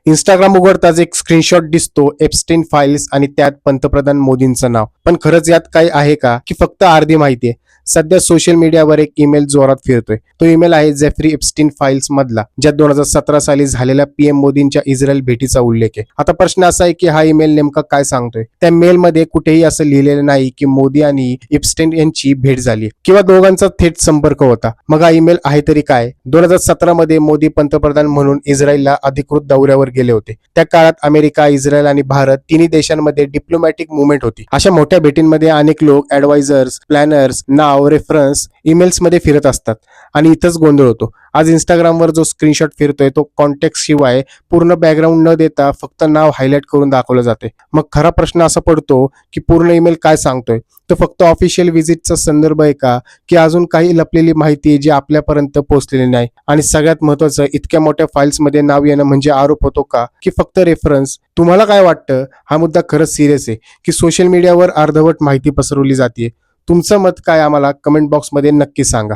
Instagram उघडताच एक screenshot दिसतो एप्स्टेन files आणि त्यात पंतप्रधान मोदींचं नाव. पण खरंच यात काही आहे का की फक्त अर्धी माहिती आहे? सध्या सोशल मीडियावर एक ईमेल जोरात फिरतोय. तो ईमेल आहे जेफ्री एप्स्टीन फाईल्स मधला, ज्यात 2017 साली झालेल्या पीएम मोदींच्या इस्रायल भेटीचा उल्लेख आहे. आता प्रश्न असा आहे की हा ईमेल नेमका काय सांगतोय? त्या मेलमध्ये कुठेही असं लिहिलेलं नाही की मोदी आणि एप्स्टेन यांची भेट झाली किंवा दोघांचा थेट संपर्क होता. मग हा ईमेल आहे तरी काय? 2017 मध्ये मोदी पंतप्रधान म्हणून इस्रायलला अधिकृत दौऱ्यावर गेले होते. त्या काळात अमेरिका, इस्रायल आणि भारत तिन्ही देशांमध्ये डिप्लोमॅटिक मुवमेंट होती. अशा मोठ्या भेटींमध्ये अनेक लोक, ऍडवायझर्स, प्लॅनर्स, नाव, रेफरन्स ईमेल्स मध्ये फिरत असतात आणि इथंच गोंधळ होतो. आज इंस्टाग्रामवर जो स्क्रीनशॉट फिरतोय तो कॉन्टेक्स्ट शिवाय पूर्ण बॅकग्राऊंड न देता फक्त नाव हायलाइट करून दाखवलं जाते. मग खरा प्रश्न असा पडतो की पूर्ण ईमेल काय सांगतोय? तो फक्त ऑफिशियल व्हिजिटचा संदर्भ आहे का, की अजून काही लपलेली माहिती जी आपल्यापर्यंत पोहोचलेली नाही? आणि सगळ्यात महत्त्वाचं, इतक्या मोठ्या फाईल्समध्ये नाव येणं म्हणजे आरोप होतो का, की फक्त रेफरन्स? तुम्हाला काय वाटतं? हा मुद्दा खरंच सिरियस आहे की सोशल मीडियावर अर्धवट माहिती पसरवली जाते? तुमचं मत काय आम्हाला कमेंट बॉक्समध्ये नक्की सांगा.